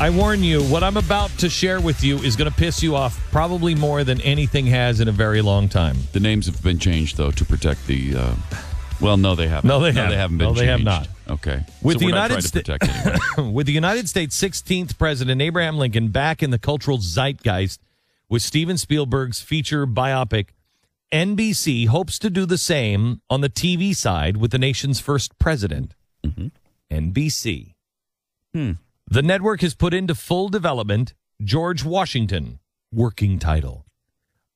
I warn you, what I'm about to share with you is going to piss you off probably more than anything has in a very long time. The names have been changed, though, to protect the... well, no, they haven't. No, they haven't been changed. No, they have not. Okay. With so the we're United not trying to protect anyone. With the United States' 16th president, Abraham Lincoln, back in the cultural zeitgeist with Steven Spielberg's feature biopic, NBC hopes to do the same on the TV side with the nation's first president, NBC. The network has put into full development George Washington, working title.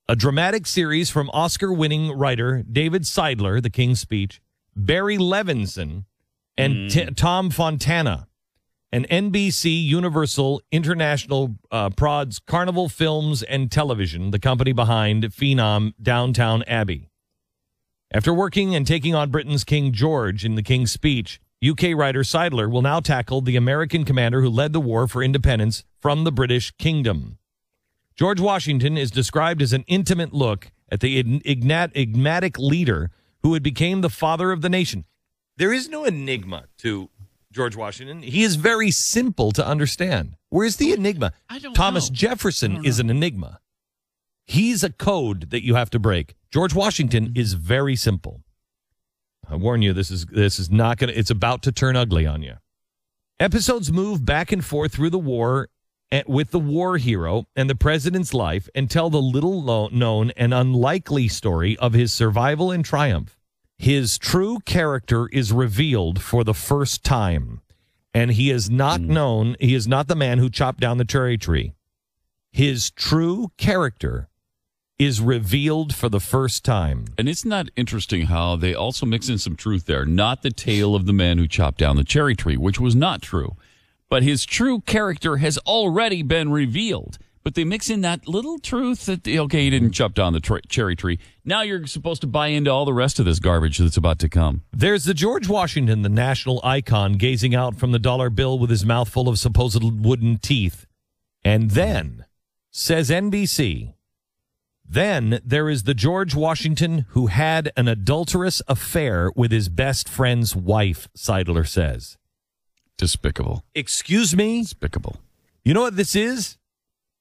A dramatic series from Oscar-winning writer David Seidler, The King's Speech, Barry Levinson, and Tom Fontana. And NBC Universal International prods Carnival Films and Television, the company behind Phenom Downtown Abbey. After working and taking on Britain's King George in The King's Speech, UK writer Seidler will now tackle the American commander who led the war for independence from the British Kingdom. George Washington is described as an intimate look at the enigmatic leader who had become the father of the nation. There is no enigma to George Washington. He is very simple to understand. Where's the enigma? Thomas Jefferson is an enigma. He's a code that you have to break. George Washington is very simple. I warn you, this is not going to, it's about to turn ugly on you. Episodes move back and forth through the war with the war hero and the president's life and tell the little known and unlikely story of his survival and triumph. His true character is revealed for the first time, and he is not known. He is not the man who chopped down the cherry tree. His true character is revealed for the first time. And isn't that interesting how they also mix in some truth there? Not the tale of the man who chopped down the cherry tree, which was not true. But his true character has already been revealed. But they mix in that little truth that, okay, he didn't chop down the cherry tree. Now you're supposed to buy into all the rest of this garbage that's about to come. There's the George Washington, the national icon, gazing out from the dollar bill with his mouth full of supposed wooden teeth. And then, says NBC, then there is the George Washington who had an adulterous affair with his best friend's wife, Seidler says. Despicable. Excuse me? Despicable. You know what this is?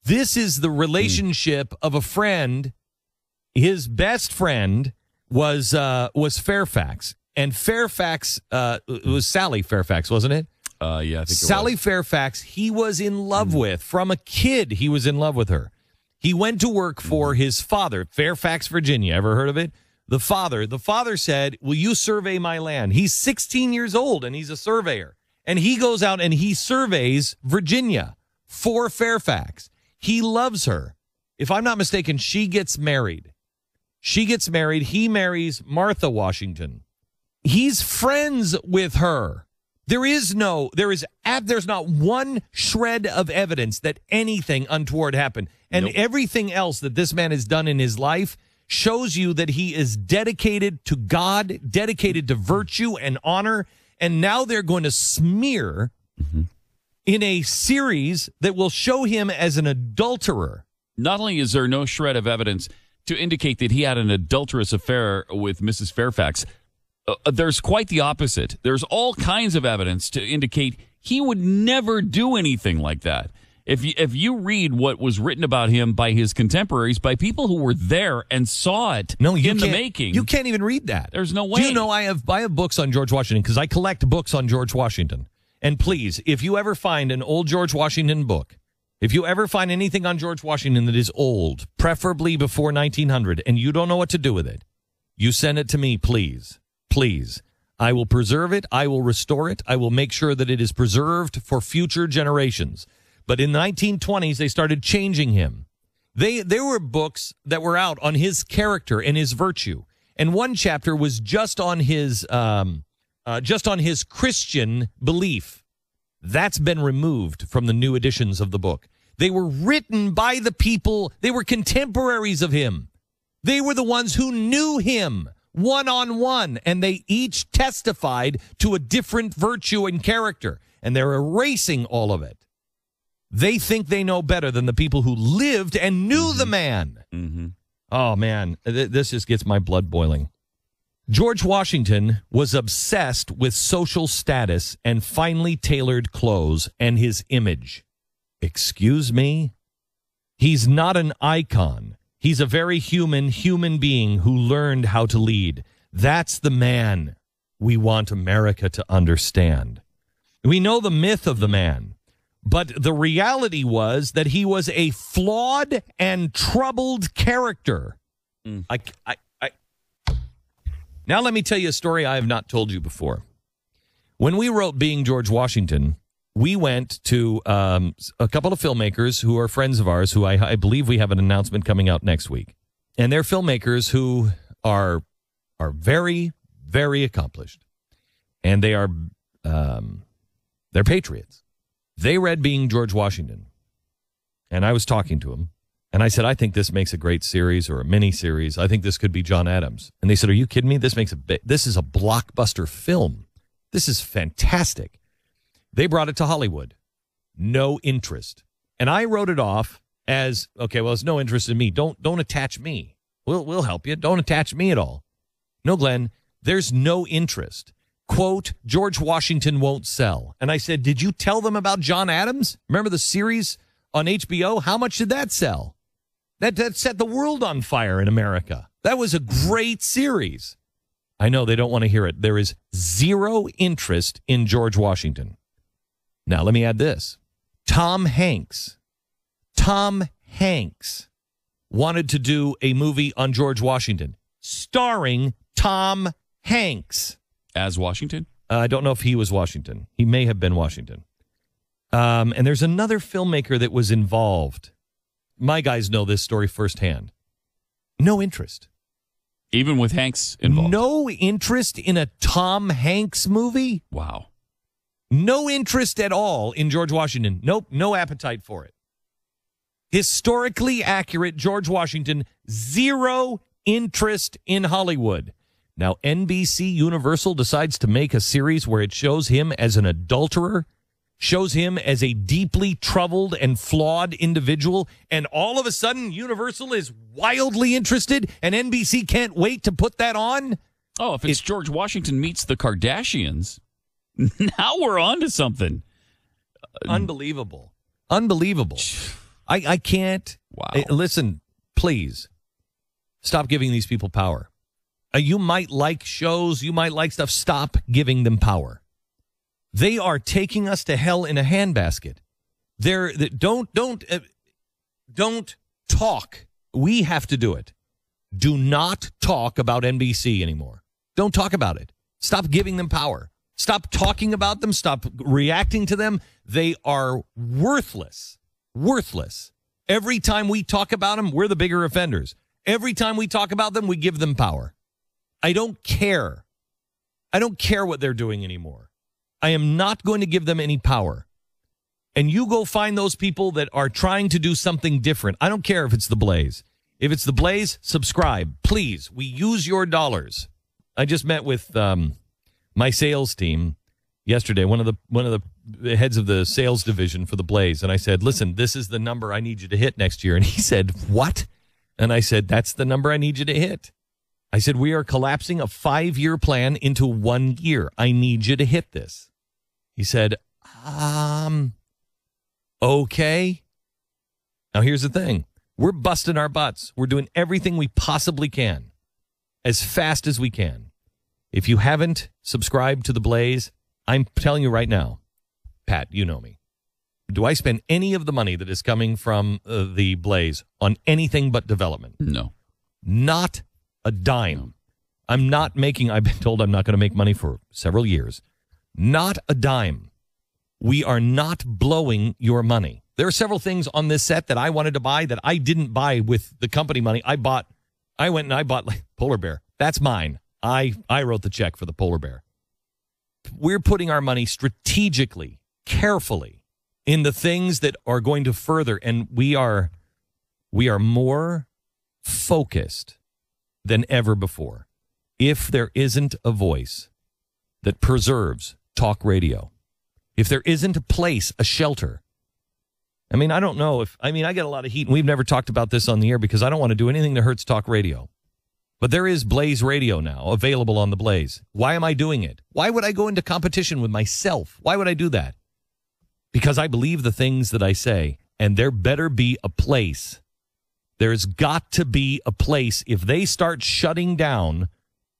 This is the relationship of a friend. His best friend was Fairfax. And Fairfax, it was Sally Fairfax, wasn't it? Yeah, I think Sally Fairfax, he was in love with. From a kid, he was in love with her. He went to work for his father, Fairfax, Virginia. Ever heard of it? The father said, will you survey my land? He's 16 years old, and he's a surveyor. And he goes out and he surveys Virginia for Fairfax. He loves her. If I'm not mistaken, she gets married. He marries Martha Washington. He's friends with her. There's not one shred of evidence that anything untoward happened. And everything else that this man has done in his life shows you that he is dedicated to God, dedicated to virtue and honor. And now they're going to smear in a series that will show him as an adulterer. Not only is there no shred of evidence to indicate that he had an adulterous affair with Mrs. Fairfax, there's quite the opposite. There's all kinds of evidence to indicate he would never do anything like that. If you read what was written about him by his contemporaries, by people who were there and saw it in the making. You can't even read that. There's no way. Do you know I have books on George Washington because I collect books on George Washington. And please, if you ever find an old George Washington book, if you ever find anything on George Washington that is old, preferably before 1900, and you don't know what to do with it, you send it to me, please. Please. I will preserve it. I will restore it. I will make sure that it is preserved for future generations. But in the 1920s, they started changing him. There were books that were out on his character and his virtue. And one chapter was just on his Christian belief. That's been removed from the new editions of the book. They were written by the people. They were contemporaries of him. They were the ones who knew him one-on-one, and they each testified to a different virtue and character, and they're erasing all of it. They think they know better than the people who lived and knew the man. Oh, man, this just gets my blood boiling. George Washington was obsessed with social status and finely tailored clothes and his image. Excuse me? He's not an icon. He's a very human being who learned how to lead. That's the man we want America to understand. We know the myth of the man, but the reality was that he was a flawed and troubled character. Now let me tell you a story I have not told you before. When we wrote Being George Washington, we went to a couple of filmmakers who are friends of ours, who I believe we have an announcement coming out next week. And they're filmmakers who are very, very accomplished. And they are they're patriots. They read Being George Washington. And I was talking to them. And I said, I think this makes a great series or a mini series. I think this could be John Adams. And they said, are you kidding me? This is a blockbuster film. This is fantastic. They brought it to Hollywood. No interest. And I wrote it off as, okay, well, it's no interest in me. Don't attach me. We'll help you. Don't attach me at all. No, Glenn, there's no interest. Quote, George Washington won't sell. And I said, did you tell them about John Adams? Remember the series on HBO? How much did that sell? That set the world on fire in America. That was a great series. I know they don't want to hear it. There is zero interest in George Washington. Now, let me add this. Tom Hanks wanted to do a movie on George Washington starring Tom Hanks. As Washington? I don't know if he was Washington. He may have been Washington. And there's another filmmaker that was involved. My guys know this story firsthand. No interest. Even with Hanks involved? No interest in a Tom Hanks movie? Wow. No interest at all in George Washington. Nope, no appetite for it. Historically accurate George Washington, zero interest in Hollywood. Now, NBC Universal decides to make a series where it shows him as an adulterer, shows him as a deeply troubled and flawed individual, and all of a sudden Universal is wildly interested and NBC can't wait to put that on? Oh, if it's George Washington meets the Kardashians, now we're on to something. Unbelievable. I can't. Wow. Listen, please, stop giving these people power. You might like shows, you might like stuff. Stop giving them power. They are taking us to hell in a handbasket. Don't talk. We have to do it. Do not talk about NBC anymore. Don't talk about it. Stop giving them power. Stop talking about them. Stop reacting to them. They are worthless. Worthless. Every time we talk about them, we're the bigger offenders. Every time we talk about them, we give them power. I don't care. I don't care what they're doing anymore. I am not going to give them any power. And you go find those people that are trying to do something different. I don't care if it's the Blaze. If it's the Blaze, subscribe. Please, we use your dollars. I just met with my sales team yesterday, one of the heads of the sales division for the Blaze, and I said, listen, this is the number I need you to hit next year. And he said, what? And I said, that's the number I need you to hit. I said, we are collapsing a 5-year plan into 1 year. I need you to hit this. He said, okay. Now, here's the thing. We're busting our butts. We're doing everything we possibly can as fast as we can. If you haven't subscribed to The Blaze, I'm telling you right now, Pat, you know me. Do I spend any of the money that is coming from The Blaze on anything but development? No. Not a dime. I've been told I'm not going to make money for several years. Not a dime. We are not blowing your money. There are several things on this set that I wanted to buy that I didn't buy with the company money. I went and I bought like Polar Bear. That's mine. I wrote the check for the Polar Bear. We're putting our money strategically, carefully in the things that are going to further, and we are more focused than ever before. If there isn't a voice that preserves talk radio, if there isn't a place, a shelter. I mean, I don't know I get a lot of heat, and we've never talked about this on the air because I don't want to do anything that hurts talk radio. But there is Blaze Radio now available on the Blaze. Why am I doing it? Why would I go into competition with myself? Why would I do that? Because I believe the things that I say. And there better be a place. There's got to be a place. If they start shutting down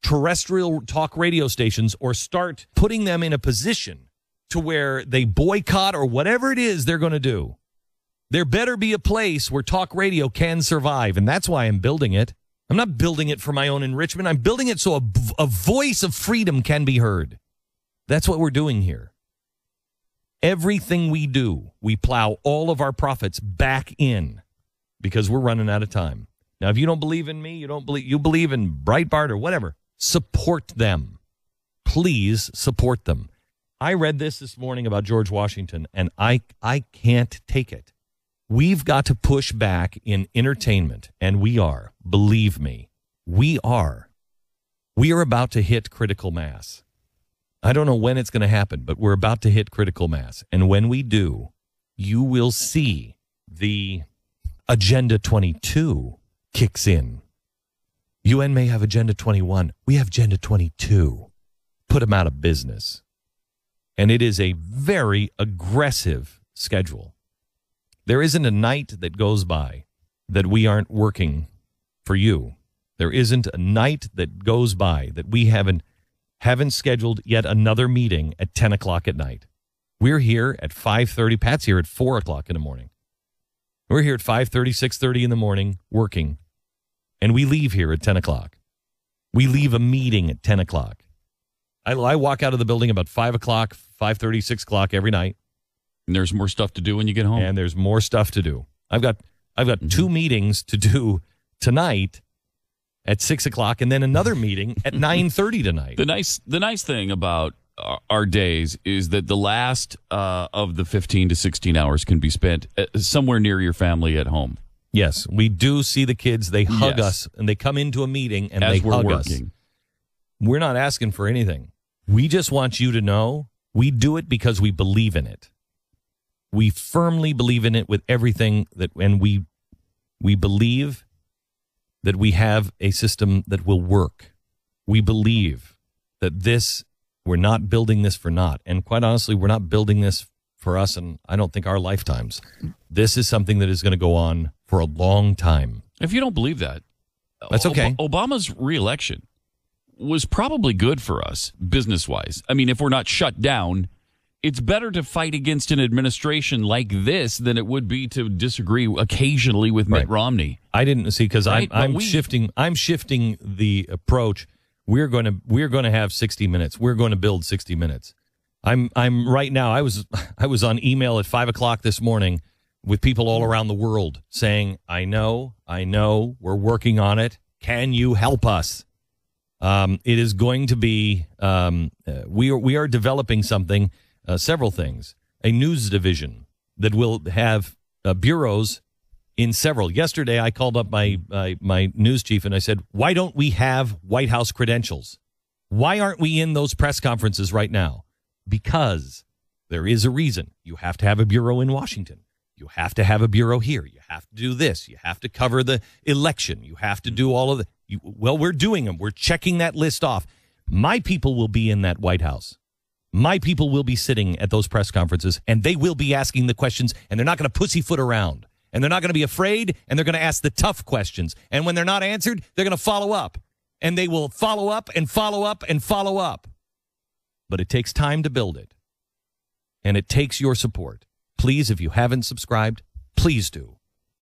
terrestrial talk radio stations or start putting them in a position to where they boycott or whatever it is they're going to do, there better be a place where talk radio can survive. And that's why I'm building it. I'm not building it for my own enrichment. I'm building it so a voice of freedom can be heard. That's what we're doing here. Everything we do, we plow all of our profits back in because we're running out of time. Now, if you don't believe in me, you believe in Breitbart or whatever, support them. Please support them. I read this morning about George Washington, and I can't take it. We've got to push back in entertainment, and we are. Believe me, we are. We are about to hit critical mass. I don't know when it's going to happen, but we're about to hit critical mass. And when we do, you will see the Agenda 22 kicks in. UN may have Agenda 21. We have Agenda 22. Put them out of business. And it is a very aggressive schedule. There isn't a night that goes by that we aren't working for you. There isn't a night that goes by that we haven't scheduled yet another meeting at 10 o'clock at night. We're here at 5:30. Pat's here at 4 o'clock in the morning. We're here at 5:30, 6:30 in the morning working. And we leave here at 10 o'clock. We leave a meeting at 10 o'clock. I walk out of the building about 5 o'clock, 5:30, 6 o'clock every night. And there's more stuff to do when you get home. And there's more stuff to do. I've got two meetings to do tonight at 6 o'clock, and then another meeting at 9:30 tonight. The nice thing about our days is that the last of the 15 to 16 hours can be spent somewhere near your family at home. Yes, we do see the kids. They hug us, and they come into a meeting, and they hug us. We're not asking for anything. We just want you to know we do it because we believe in it. We firmly believe in it with everything and we believe that we have a system that will work. We believe that we're not building this for naught. And quite honestly, we're not building this for us, and I don't think our lifetimes. This is something that is going to go on for a long time. If you don't believe that, that's okay. Obama's reelection was probably good for us business-wise. I mean, if we're not shut down, it's better to fight against an administration like this than it would be to disagree occasionally with Mitt Romney. I didn't see because I'm shifting the approach. We're going to have 60 minutes. We're going to build 60 minutes. I'm right now. I was on email at 5 o'clock this morning with people all around the world saying, I know, we're working on it. Can you help us? It is going to be, we are developing something, several things, a news division that will have bureaus in several. Yesterday, I called up my news chief and I said, why don't we have White House credentials? Why aren't we in those press conferences right now? Because there is a reason. You have to have a bureau in Washington. You have to have a bureau here. You have to do this. You have to cover the election. You have to do all of the. Well, we're doing them. We're checking that list off. My people will be in that White House. My people will be sitting at those press conferences, and they will be asking the questions, and they're not going to pussyfoot around, and they're not going to be afraid, and they're going to ask the tough questions. And when they're not answered, they're going to follow up, and they will follow up and follow up and follow up. But it takes time to build it, and it takes your support. Please, if you haven't subscribed, please do.